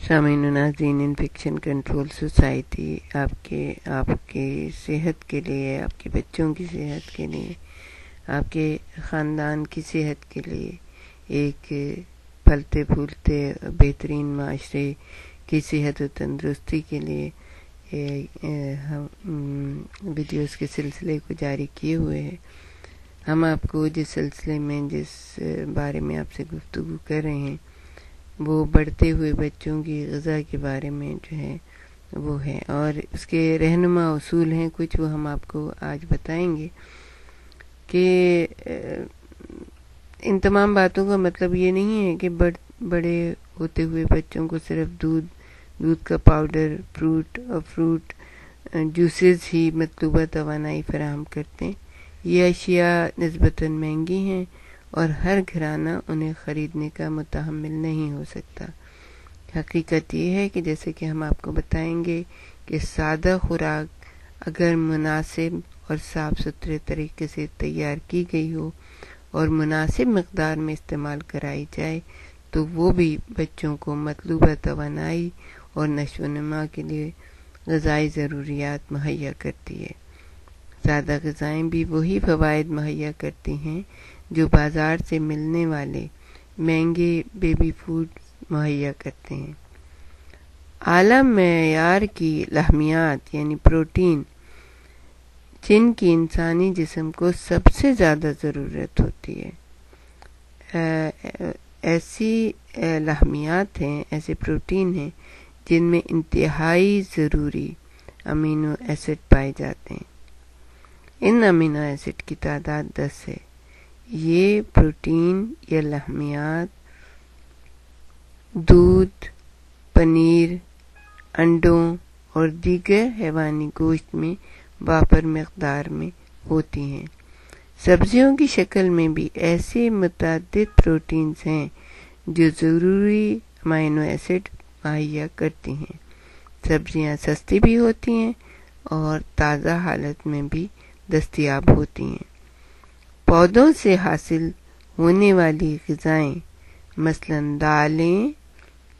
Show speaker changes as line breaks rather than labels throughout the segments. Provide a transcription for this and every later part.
سامعین و ناظرین، انفیکشن کنٹرول سوسائٹی آپ کے صحت کے لیے، آپ کے بچوں کی صحت کے لیے، آپ کے خاندان کی صحت کے لیے، ایک پھلتے پھولتے بہترین معاشرے کی صحت و تندرستی کے لیے ویڈیوز کے سلسلے کو جاری کیے ہوئے ہیں۔ ہم آپ کو جس سلسلے میں جس بارے میں آپ سے گفتگو کر رہے ہیں وہ بڑھتے ہوئے بچوں کی غذا کے بارے میں جو ہے وہ ہے، اور اس کے رہنما اصول ہیں کچھ، وہ ہم آپ کو آج بتائیں گے کہ ان تمام باتوں کا مطلب یہ نہیں ہے کہ بڑے ہوتے ہوئے بچوں کو صرف دودھ کا پاؤڈر، فروٹ جوسز ہی مطلوبہ توانائی فراہم کرتے ہیں۔ یہ اشیاء نسبتاً مہنگی ہیں اور ہر گھرانہ انہیں خریدنے کا متحمل نہیں ہو سکتا۔ حقیقت یہ ہے کہ جیسے کہ ہم آپ کو بتائیں گے کہ سادہ خوراک اگر مناسب اور صاف ستھرے طریقے سے تیار کی گئی ہو اور مناسب مقدار میں استعمال کرائی جائے تو وہ بھی بچوں کو مطلوبہ توانائی اور نشو و نما کے لیے غذائی ضروریات مہیا کرتی ہے۔ سادہ غذائیں بھی وہی فوائد مہیا کرتی ہیں جو بازار سے ملنے والے مہنگے بیبی فوڈ مہیا کرتے ہیں۔ اعلیٰ معیار کی لحمیات یعنی پروٹین، جن کی انسانی جسم کو سب سے زیادہ ضرورت ہوتی ہے، ایسی لحمیات ہیں، ایسے پروٹین ہیں جن میں انتہائی ضروری امینو ایسڈ پائے جاتے ہیں۔ ان امینو ایسڈ کی تعداد 10 ہے۔ یہ پروٹین یا لحمیات دودھ، پنیر، انڈوں اور دیگر حیوانی گوشت میں وافر مقدار میں ہوتی ہیں۔ سبزیوں کی شکل میں بھی ایسے متعدد پروٹینز ہیں جو ضروری امینو ایسڈ مہیا کرتی ہیں۔ سبزیاں سستی بھی ہوتی ہیں اور تازہ حالت میں بھی دستیاب ہوتی ہیں۔ پودوں سے حاصل ہونے والی غذائیں مثلاً دالیں،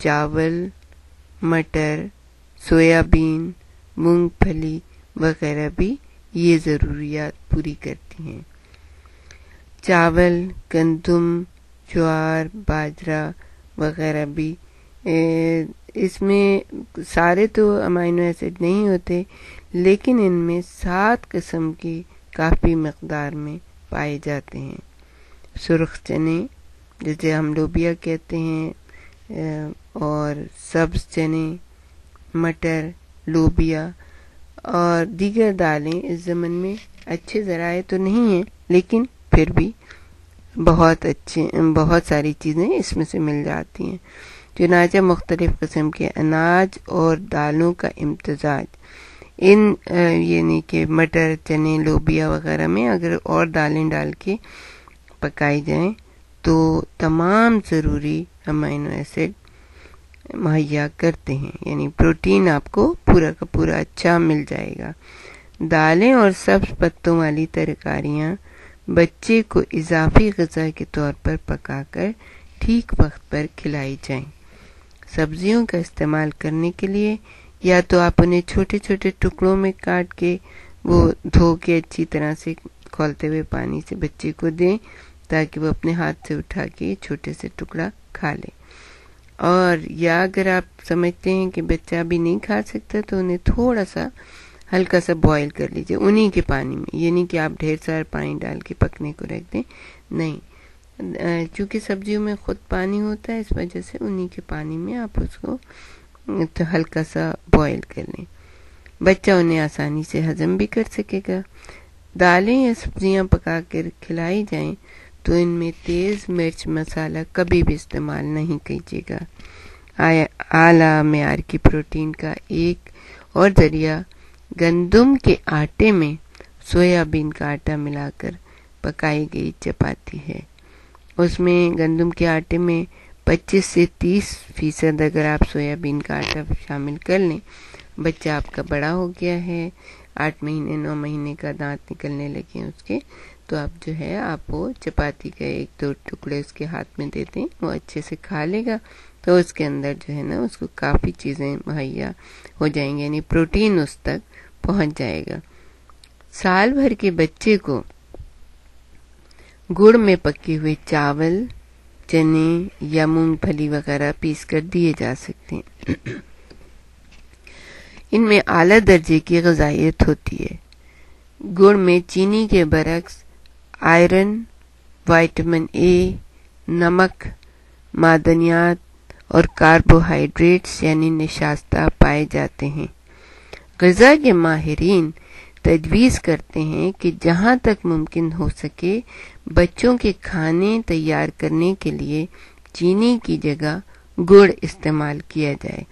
چاول، مٹر، سویابین، مونگ پھلی وغیرہ بھی یہ ضروریات پوری کرتی ہیں۔ چاول، گندم، جوار، باجرہ وغیرہ بھی اس میں سارے تو امینو ایسڈ نہیں ہوتے، لیکن ان میں 7 قسم کی کافی مقدار میں پائے جاتے ہیں۔ سرخ چنے جسے ہم لوبیا کہتے ہیں، اور سبز چنے، مٹر، لوبیا اور دیگر دالیں اس زمن میں اچھے ذرائع تو نہیں ہیں، لیکن پھر بھی بہت ساری چیزیں اس میں سے مل جاتی ہیں۔ چنانچہ مختلف قسم کے اناج اور دالوں کا امتزاج یعنی کہ مٹر، چنے، لوبیا وغیرہ میں اگر اور دالیں ڈال کے پکائی جائیں تو تمام ضروری امینو ایسڈ مہیا کرتے ہیں، یعنی پروٹین آپ کو پورا کا پورا اچھا مل جائے گا۔ دالیں اور سبز پتوں والی ترکاریاں بچے کو اضافی غذا کے طور پر پکا کر ٹھیک وقت پر کھلائی جائیں۔ سبزیوں کا استعمال کرنے کے لیے یا تو آپ انہیں چھوٹے چھوٹے ٹکڑوں میں کاٹ کے وہ دھو کے اچھی طرح سے کھولتے ہوئے پانی سے بچے کو دیں تاکہ وہ اپنے ہاتھ سے اٹھا کے چھوٹے سے ٹکڑا کھا لے، اور یا اگر آپ سمجھتے ہیں کہ بچہ بھی نہیں کھا سکتا تو انہیں تھوڑا سا ہلکا سا بوائل کر لیجئے انہی کے پانی میں، یہ نہیں کہ آپ ڈھیر سارا پانی ڈال کے پکنے کو رکھ دیں، نہیں، چونکہ سبزیوں میں خود پانی ہوتا ہے، اس وجہ سے انہی کے پانی میں آپ اس کو ہلکا سا بوائل کر لیں، بچہ انہیں آسانی سے ہضم بھی کر سکے گا۔ دالیں یا سبزیاں پکا کر کھلائی جائیں تو ان میں تیز مرچ مسالہ کبھی بھی استعمال نہیں کیجیے گا۔ اعلیٰ معیار کی پروٹین کا ایک اور ذریعہ گندم کے آٹے میں سویابین کا آٹا ملا کر پکائی گئی چپاتی ہے۔ اس میں گندم کے آٹے میں 25 سے 30% اگر آپ سویابین کا آٹا شامل کر لیں، بچہ آپ کا بڑا ہو گیا ہے، 8 مہینے 9 مہینے کا دانت نکلنے لگے ہیں اس کے، تو آپ جو ہے آپ وہ چپاتی کا 1-2 ٹکڑے اس کے ہاتھ میں دے دیں، وہ اچھے سے کھا لے گا، تو اس کے اندر جو ہے نا اس کو کافی چیزیں مہیا ہو جائیں گی، یعنی پروٹین اس تک پہنچ جائے گا۔ سال بھر کے بچے کو گڑ میں پکے ہوئے چاول، چنے یا مونگ پھلی وغیرہ پیس کر دیے جا سکتے ہیں۔ ان میں اعلیٰ درجے کی غذائیت ہوتی ہے۔ گڑ میں چینی کے برعکس آئرن، وائٹامن اے، نمک، معدنیات اور کاربوہائیڈریٹس یعنی نشاستہ پائے جاتے ہیں۔ غذا کے ماہرین تجویز کرتے ہیں کہ جہاں تک ممکن ہو سکے بچوں کے کھانے تیار کرنے کے لیے چینی کی جگہ گڑ استعمال کیا جائے،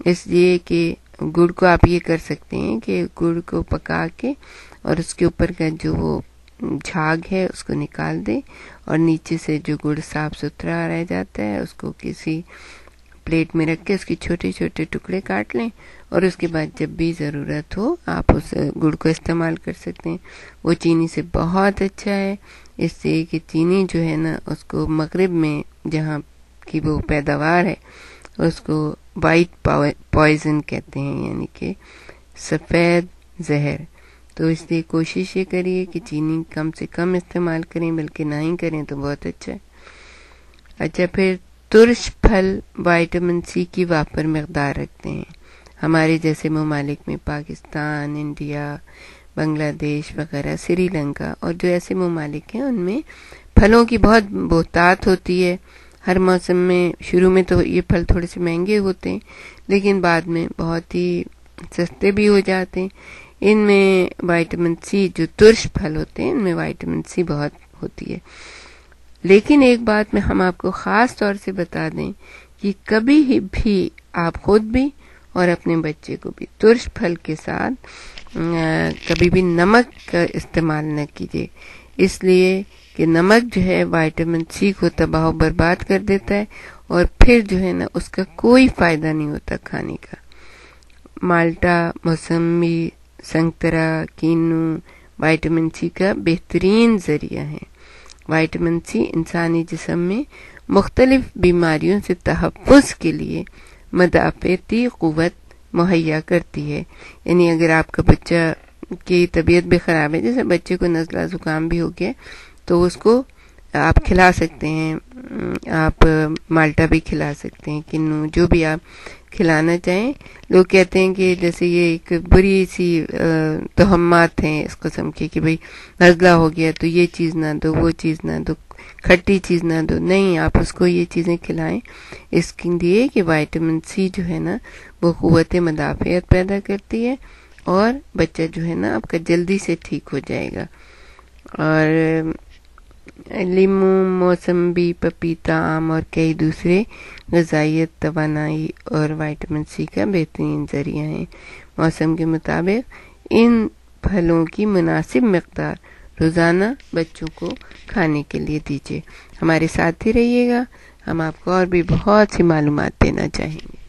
اس لیے کہ گڑ کو آپ یہ کر سکتے ہیں کہ گڑ کو پکا کے اور اس کے اوپر کا جو وہ جھاگ ہے اس کو نکال دیں، اور نیچے سے جو گڑ صاف ستھرا رہ جاتا ہے اس کو کسی پلیٹ میں رکھ کے اس کی چھوٹے چھوٹے ٹکڑے کاٹ لیں، اور اس کے بعد جب بھی ضرورت ہو آپ اس گڑ کو استعمال کر سکتے ہیں۔ وہ چینی سے بہت اچھا ہے، اس سے کہ چینی جو ہے نا اس کو مغرب میں جہاں کی وہ پیداوار ہے اس کو وائٹ پوائزن کہتے ہیں، یعنی کہ سفید زہر۔ تو اس لیے کوشش یہ کریے کہ چینی کم سے کم استعمال کریں، بلکہ نہ ہی کریں تو بہت اچھا ہے۔ اچھا، پھر ترش پھل وائٹامن سی کی وافر مقدار رکھتے ہیں۔ ہمارے جیسے ممالک میں پاکستان، انڈیا، بنگلہ دیش وغیرہ، سری لنکا اور جو ایسے ممالک ہیں ان میں پھلوں کی بہت بہتات ہوتی ہے۔ ہر موسم میں شروع میں تو یہ پھل تھوڑے سے مہنگے ہوتے ہیں، لیکن بعد میں بہت ہی سستے بھی ہو جاتے ہیں۔ ان میں وائٹامن سی، جو ترش پھل ہوتے ہیں ان میں وائٹامن سی بہت ہوتی ہے۔ لیکن ایک بات میں ہم آپ کو خاص طور سے بتا دیں کہ کبھی بھی آپ خود بھی اور اپنے بچے کو بھی ترش پھل کے ساتھ کبھی بھی نمک کا استعمال نہ کیجیے، اس لیے کہ نمک جو ہے وائٹامن سی کو تباہ و برباد کر دیتا ہے، اور پھر جو ہے نا اس کا کوئی فائدہ نہیں ہوتا کھانے کا۔ مالٹا، موسمی، سنگترا، کینو وائٹامن سی کا بہترین ذریعہ ہے۔ وائٹامن سی انسانی جسم میں مختلف بیماریوں سے تحفظ کے لیے مدافعتی قوت مہیا کرتی ہے، یعنی اگر آپ کا بچہ کی طبیعت بھی خراب ہے، جیسے بچے کو نزلہ زکام بھی ہو گیا تو اس کو آپ کھلا سکتے ہیں، آپ مالٹا بھی کھلا سکتے ہیں، کنو جو بھی آپ کھلانا چاہیں۔ لوگ کہتے ہیں کہ جیسے یہ ایک بری سی توہمات ہیں اس قسم کی کہ بھئی نزلہ ہو گیا تو یہ چیز نہ دو، وہ چیز نہ دو، کھٹی چیز نہ دو۔ نہیں، آپ اس کو یہ چیزیں کھلائیں، اس کے لیے کہ وائٹامن سی جو ہے نا وہ قوت مدافعت پیدا کرتی ہے، اور بچہ جو ہے نا آپ کا جلدی سے ٹھیک ہو جائے گا۔ اور لیمو، موسمبی، پپیتا، آم اور کئی دوسرے غذائیت، توانائی اور وائٹامن سی کا بہترین ذریعہ ہیں۔ موسم کے مطابق ان پھلوں کی مناسب مقدار روزانہ بچوں کو کھانے کے لیے دیجیے۔ ہمارے ساتھ ہی رہیے گا، ہم آپ کو اور بھی بہت سی معلومات دینا چاہیں گے۔